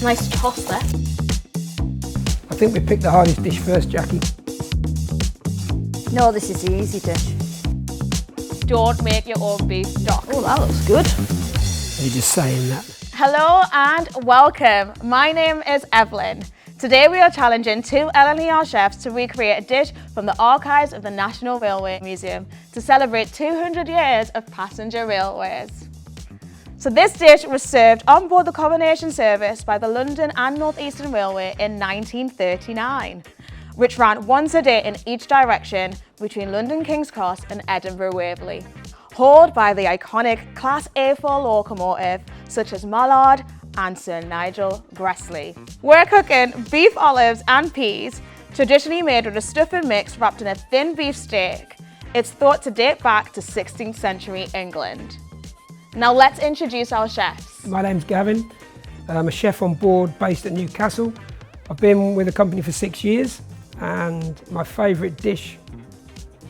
Nice toss there. I think we picked the hardest dish first, Jackie. No, this is the easy dish. Don't make your own beef stock. Oh, that looks good. You're just saying that. Hello and welcome. My name is Evelyn. Today we are challenging two LNER chefs to recreate a dish from the archives of the National Railway Museum to celebrate 200 years of passenger railways. So this dish was served on board the Coronation service by the London and North Eastern Railway in 1939, which ran once a day in each direction between London King's Cross and Edinburgh Waverley, hauled by the iconic Class A4 locomotive such as Mallard and Sir Nigel Gresley. We're cooking beef olives and peas, traditionally made with a stuffing mix wrapped in a thin beef steak. It's thought to date back to 16th century England. Now let's introduce our chefs. My name's Gavin. I'm a chef on board based at Newcastle. I've been with the company for 6 years and my favourite dish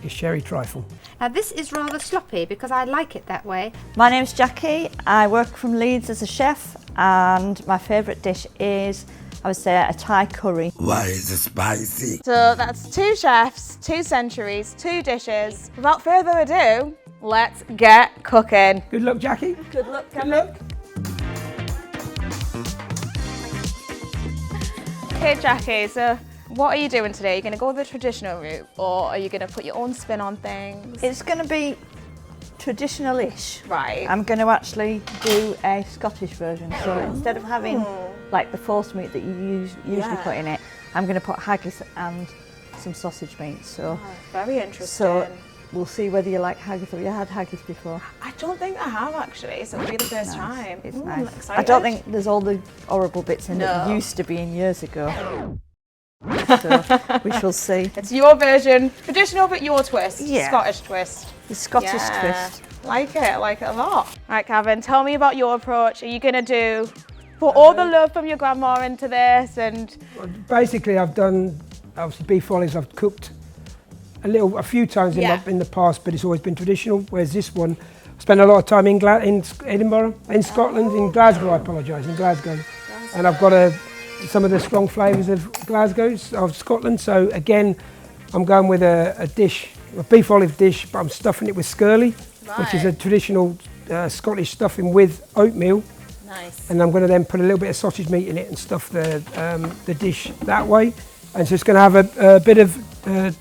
is sherry trifle. Now this is rather sloppy because I like it that way. My name's Jackie. I work from Leeds as a chef and my favourite dish is, I would say, a Thai curry. Why is it spicy? So that's two chefs, 2 centuries, 2 dishes. Without further ado, let's get cooking. Good luck, Jackie. Good luck, Good luck. Okay, Jackie, so what are you doing today? Are you going to go the traditional route or are you going to put your own spin on things? It's going to be traditional-ish. Right. I'm going to actually do a Scottish version. So instead of having like the force meat that you usually put in it, I'm going to put haggis and some sausage meat. So, Very interesting. so we'll see whether you like haggis. Have you had haggis before? I don't think I have actually, so it'll be the first time. It's Ooh, I'm nice. I excited. don't think there's all the horrible bits in it No. that used to be in years ago. So we shall see. It's your version, traditional but your twist, Yeah. Scottish twist. The Scottish Yeah. twist. I like it a lot. Right, Gavin, tell me about your approach. Are you going to put all the love from your grandma into this and... Basically, I've done, obviously beef olives I've cooked a few times in the past, but it's always been traditional, whereas this one, I spent a lot of time in Edinburgh, in Scotland, in Glasgow, I apologise, in Glasgow. And I've got some of the strong flavours of Glasgow, of Scotland, so again, I'm going with a dish, a beef olive dish, but I'm stuffing it with skirly, which is a traditional Scottish stuffing with oatmeal. Nice. And I'm going to then put a little bit of sausage meat in it and stuff the dish that way. And so it's going to have a bit of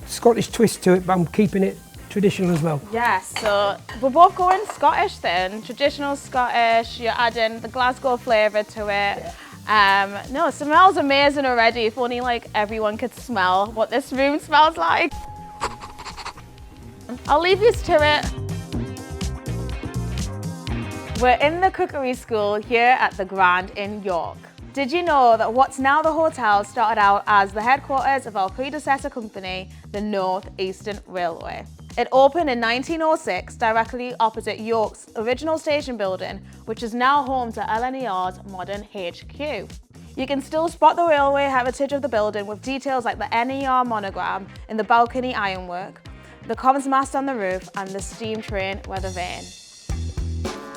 Scottish twist to it, but I'm keeping it traditional as well. Yes, so we're both going Scottish then, traditional Scottish, you're adding the Glasgow flavour to it. No, it smells amazing already, if only like everyone could smell what this room smells like. I'll leave you to it. We're in the Cookery School here at the Grand in York. Did you know that what's now the hotel started out as the headquarters of our predecessor company, the North Eastern Railway? It opened in 1906 directly opposite York's original station building, which is now home to LNER's modern HQ. You can still spot the railway heritage of the building with details like the NER monogram in the balcony ironwork, the comms mast on the roof and the steam train weather vane.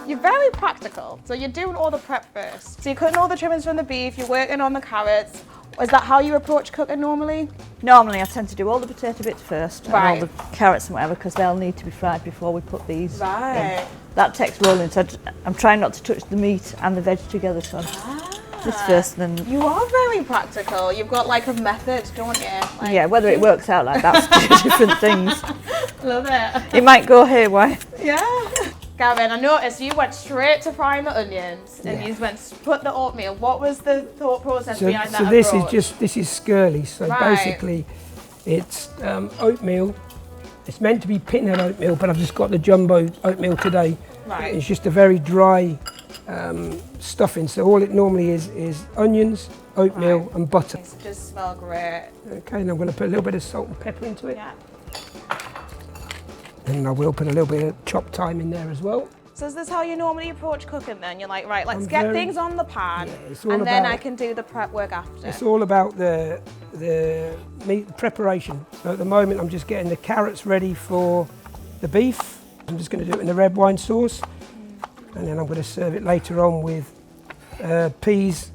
You're very practical, so you're doing all the prep first. So you're cutting all the trimmings from the beef, you're working on the carrots. Is that how you approach cooking normally? Normally I tend to do all the potato bits first Right. and all the carrots and whatever because they'll need to be fried before we put these in. Right. That takes rolling, so I'm trying not to touch the meat and the veg together, so this first and then... You are very practical. You've got like a method, don't you? Like, Yeah, whether it works out like that's two different things. love it. It might go haywire. Yeah. Gavin, I noticed you went straight to frying the onions and you went to put the oatmeal. What was the thought process behind that this approach? is skirly. So Right. basically, it's oatmeal. It's meant to be pinhead oatmeal, but I've just got the jumbo oatmeal today. Right. It's just a very dry stuffing. So all it normally is onions, oatmeal, and butter. It just smell great. Okay, and I'm going to put a little bit of salt and pepper into it. Yeah. And I will put a little bit of chopped thyme in there as well. So is this how you normally approach cooking then? You're like, right, let's get things on the pan it's all and then about- I can do the prep work after. It's all about the meat preparation. So at the moment I'm just getting the carrots ready for the beef. I'm just going to do it in the red wine sauce. And then I'm going to serve it later on with peas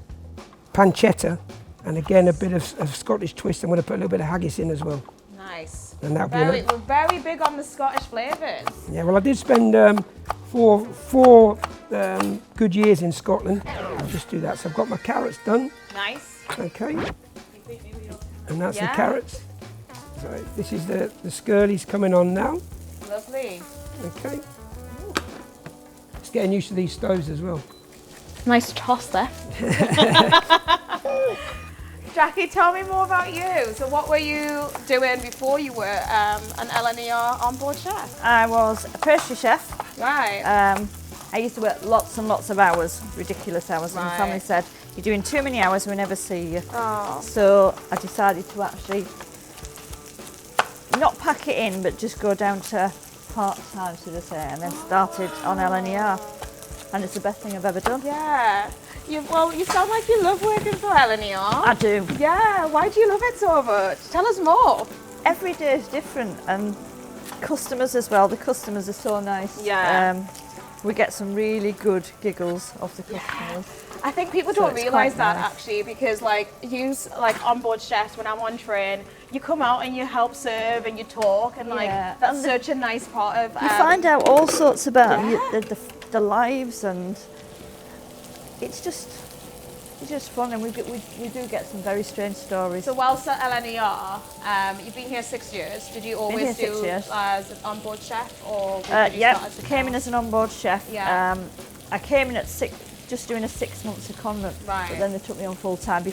pancetta, and again a bit of Scottish twist. I'm going to put a little bit of haggis in as well. Nice. And that'll We're very big on the Scottish flavours. Yeah, well, I did spend four good years in Scotland. I'll just do that. So I've got my carrots done. Nice. Okay. And that's the carrots. So this is the skirlies coming on now. Lovely. Okay. Just getting used to these stoves as well. Nice toss there. Jacquie, tell me more about you. So what were you doing before you were an LNER onboard chef? I was a pastry chef. Right. I used to work lots and lots of hours, ridiculous hours, and the family said, you're doing too many hours, we never see you. Oh. So I decided to actually not pack it in, but just go down to part-time, so to say, and then started on LNER. And it's the best thing I've ever done. Yeah. You sound like you love working for LNER. I do. Yeah. Why do you love it so much? Tell us more. Every day is different, and customers as well. The customers are so nice. Yeah. We get some really good giggles off the customers. Yeah. I think people So don't it's realise quite that nice. actually, because like onboard chefs, when I'm on train, you come out and you help serve and you talk, and Yeah. that's And such a nice part of. You find out all sorts about Yeah. the lives, and it's just fun, and we do get some very strange stories. So whilst at LNER, you've been here 6 years. Did you always here 6 do years. as an onboard chef, or did you Yeah, start as a came in as an onboard chef. Yeah. I came in at just doing a 6 months secondment, Right. but then they took me on full time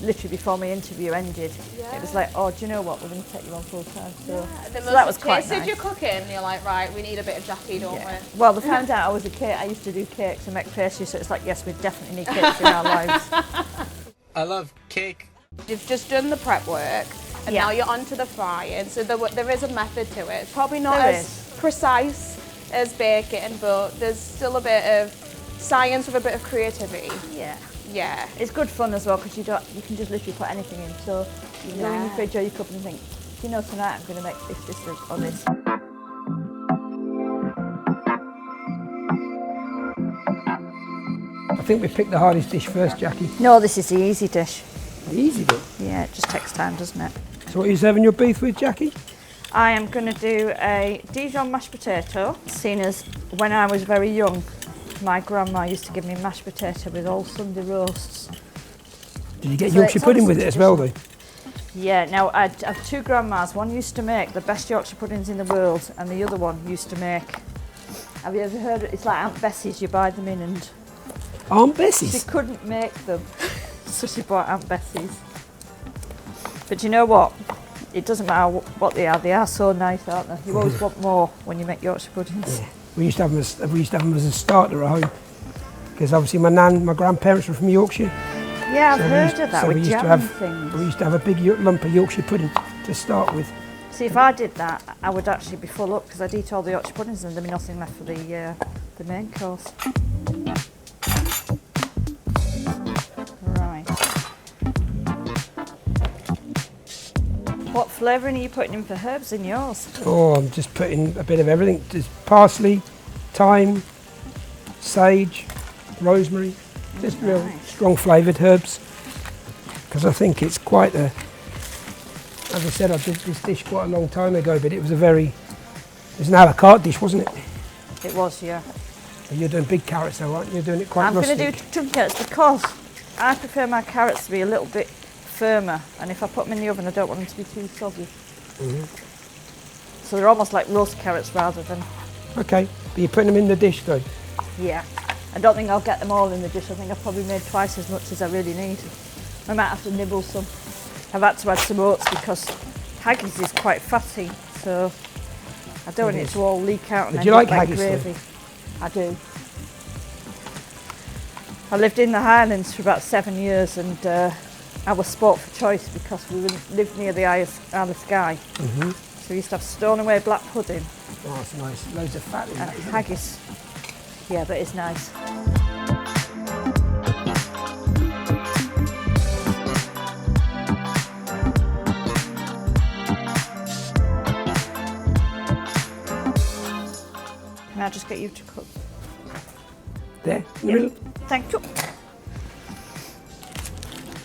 literally before my interview ended. It was like, oh, do you know what? We're going to take you on full time. So that was quite tasted nice. your cooking, and you're like, right, we need a bit of Jacquie, don't Yeah. we? Well, they found out I was a cake. I used to do cakes and make pastries, so it's like, yes, we definitely need cakes in our lives. I love cake. You've just done the prep work, and Yeah. now you're onto the frying. So there is a method to it. It's probably not There as is. precise as baking, but there's still a bit of science with a bit of creativity. Yeah. Yeah. It's good fun as well, because you can just literally put anything in. So you go in your fridge or your cupboard and think, you know, tonight I'm going to make this, or this. I think we picked the hardest dish first, Jacquie. No, this is the easy dish. The easy bit. Yeah, it just takes time, doesn't it? So what are you serving your beef with, Jacquie? I am going to do a Dijon mashed potato, seeing as when I was very young, my grandma used to give me mashed potato with all Sunday roasts. Did you get So Yorkshire it's pudding with obviously it as well, though? Yeah, now I have two grandmas. One used to make the best Yorkshire puddings in the world, and the other one used to make, have you ever heard it? It's like Aunt Bessie's, you buy them in, and Aunt she Bessie's? couldn't make them, so she bought Aunt Bessie's. But you know what? It doesn't matter what they are so nice, aren't they? You always want more when you make Yorkshire puddings. Yeah. We used to have them as a starter at home, because obviously my grandparents were from Yorkshire. Yeah, I've So heard of that so with used to jam have, and things. we used to have a big lump of Yorkshire pudding to start with. See, if I did that, I would actually be full up, because I'd eat all the Yorkshire puddings and there'd be nothing left for the main course. Right. What flavouring are you putting in for herbs in yours? Oh, I'm just putting a bit of everything. Just parsley, thyme, sage, rosemary, just real Nice. strong flavoured herbs. Because I think it's quite a, as I said, I did this dish quite a long time ago, but it was an a la carte dish, wasn't it? It was, yeah. You're doing big carrots though, aren't you? You're doing it quite I'm going rustic. to do chunky carrots because I prefer my carrots to be a little bit firmer, and if I put them in the oven I don't want them to be too soggy. So they're almost like roast carrots rather than... Okay, but you're putting them in the dish though. Yeah. I don't think I'll get them all in the dish. I think I've probably made twice as much as I really need. I might have to nibble some. I've had to add some oats because haggis is quite fatty, so I don't want it to all leak out and Do end you up like haggis, though? gravy. I do. I lived in the Highlands for about 7 years, and I was sport for choice because we lived near the Isle of Skye. So we used to have Stoneway black pudding Oh, that's nice. Loads of fat in and that. isn't it? haggis. Yeah, but it's nice. Can I just get you to cook? There, in the middle. Thank you.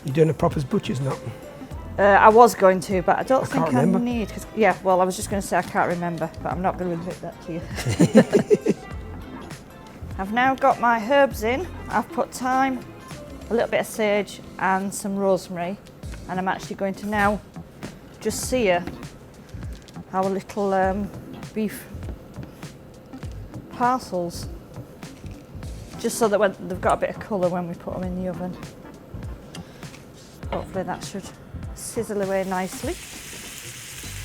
You're doing a proper butcher's knot. I was going to, but I don't think can't remember. I need. Yeah, well, I was just going to say I can't remember, but I'm not going to admit that to you. I've now got my herbs in. I've put thyme, a little bit of sage, and some rosemary, and I'm actually going to now just sear our little beef parcels, just so that when they've got a bit of colour when we put them in the oven. Hopefully that should sizzle away nicely.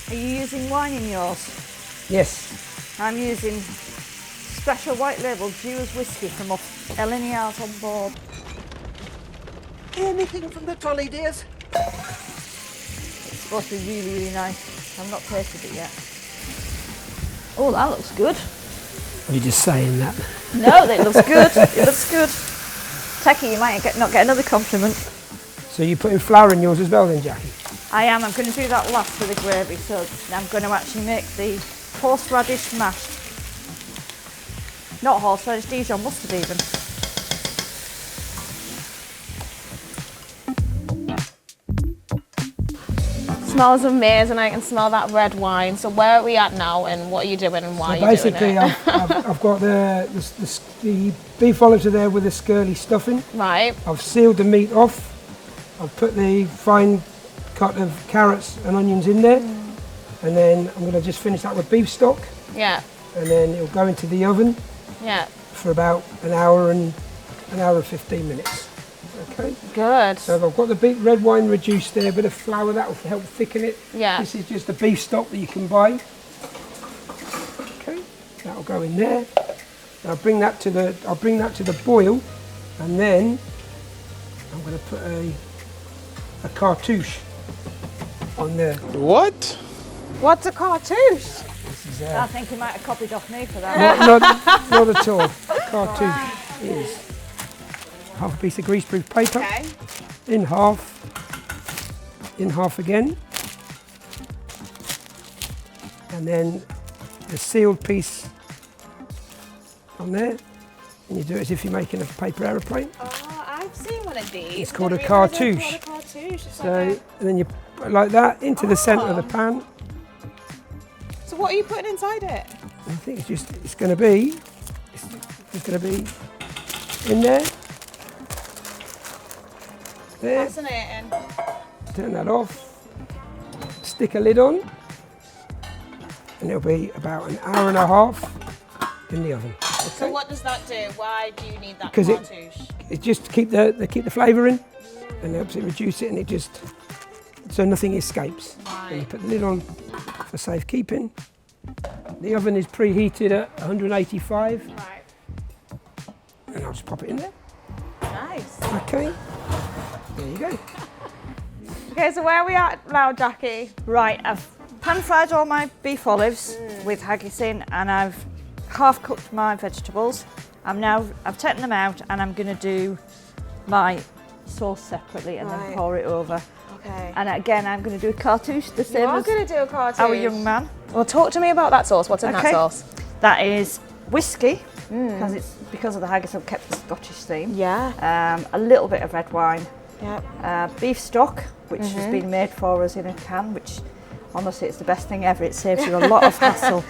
Are you using wine in yours? Yes. I'm using special white label Jew's whiskey from off LNER's on board. Anything from the trolley, dears? It's supposed to be really, really nice. I've not tasted it yet. Oh, that looks good. Are you just saying that? No, it looks good. It looks good. Techie, you might not get another compliment. So you're putting flour in yours as well then, Jackie? I am. I'm going to do that last with the gravy. So I'm going to actually make the horseradish mash. Not horseradish, Dijon mustard even. Smells amazing. I can smell that red wine. So where are we at now, and what are you doing, and why So are you doing basically, it? I've got the beef olives are there with the scurly stuffing. Right. I've sealed the meat off. I've put the fine cut of carrots and onions in there, and then I'm going to just finish that with beef stock, Yeah. and then it'll go into the oven Yeah. for about an hour and 15 minutes. Okay. Good. So I've got the red wine reduced there, a bit of flour that will help thicken it. Yeah. This is just the beef stock that you can buy. Okay, that'll go in there. I'll bring that to the boil, and then I'm going to put a cartouche on there. What? What's a cartouche? This is I think you might have copied off me for that. not at all. Cartouche is half a piece of greaseproof paper, Okay. in half again, and then the sealed piece on there, and you do it as if you're making a paper aeroplane. Oh, I've seen one of these. It's called I a didn't realise they're cartouche. called a cartouche. It's So, like and then you put it like that into the centre of the pan. so what are you putting inside it? I think it's going to be in there. There. Fascinating. Turn that off. Stick a lid on, and it'll be about an hour and a half in the oven. So what does that do? Why do you need that Because cartouche? it just keep the flavour in, and helps it reduce it, and it just so nothing escapes. And you put the lid on for safekeeping. The oven is preheated at 185, Right. and I'll just pop it in there. Nice. Okay. There you go. Okay, so where are we at now, Jackie? Right, I've pan-fried all my beef olives with haggis in, and I've half-cooked my vegetables. I've taken them out, and I'm going to do my sauce separately and then pour it over. Okay. And again, I'm going to do a cartouche, the same You're as going to do a cartouche. our young man. Well, talk to me about that sauce. What's in that Okay. sauce? That is whiskey, because of the haggis, I've kept the Scottish theme. Yeah. A little bit of red wine, Yep. beef stock, which has been made for us in a can, which honestly it's the best thing ever. It saves you a lot of hassle.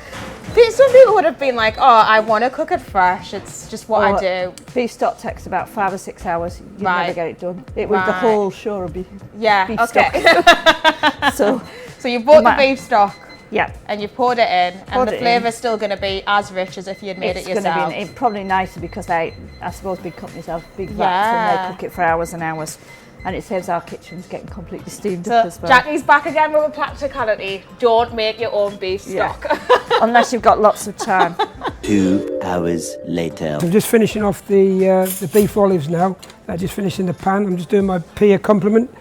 Some people would have been like, oh, I want to cook it fresh. It's just what I do. Beef stock takes about 5 or 6 hours. You Right. never get it done. It was the Right. whole show of beef Yeah, okay. stock. So So you bought the Ma- beef stock yeah, and you poured it in, Poured and the it in. flavour's still going to be as rich as if you had made it's it going to yourself. be probably nicer because I suppose big companies have big vats Yeah. and they cook it for hours and hours, and it saves our kitchens getting completely steamed So up as well. Jackie's back again with a practicality. Don't make your own beef Yeah. stock. Unless you've got lots of time. 2 hours later. I'm just finishing off the beef olives now. I just finished in the pan. I'm just doing my pea accompaniment,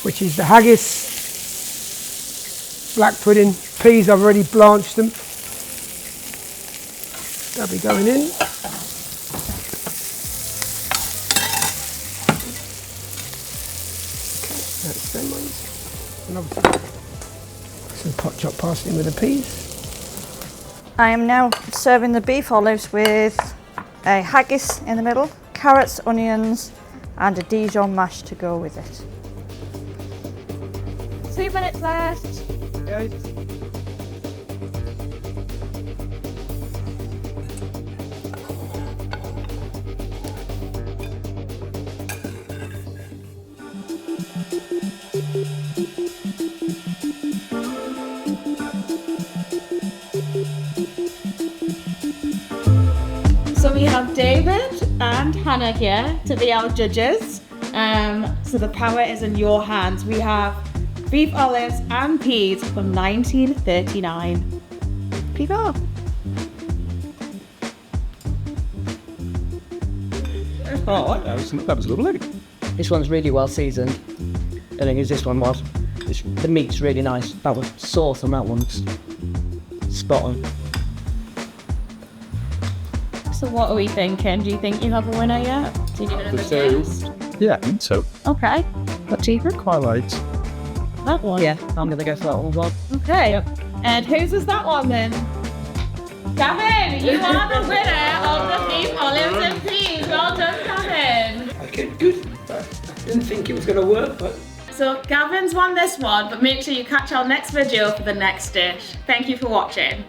which is the haggis, black pudding, peas. I've already blanched them. That'll be going in. That's them ones. And obviously some pot chopped parsley with the peas. I am now serving the beef olives with a haggis in the middle, carrots, onions, and a Dijon mash to go with it. 2 minutes left. Okay. So we have David and Hannah here to be our judges. So the power is in your hands. We have beef olives and peas from 1939. People. Oh, that was lovely. This one's really well seasoned. I think as this one was. The meat's really nice. That was sauce on that one's spot on. So what are we thinking? Do you think you have a winner yet? Do you need another taste? Yeah, I think so. Okay. What do you think? Quite light. That one? Yeah, I'm going to go for that one as well. Okay. And whose is that one then? Gavin, you are the winner of the beef olives and peas. Well done, Gavin. Okay, good. I didn't think it was going to work, but... So Gavin's won this one, but make sure you catch our next video for the next dish. Thank you for watching.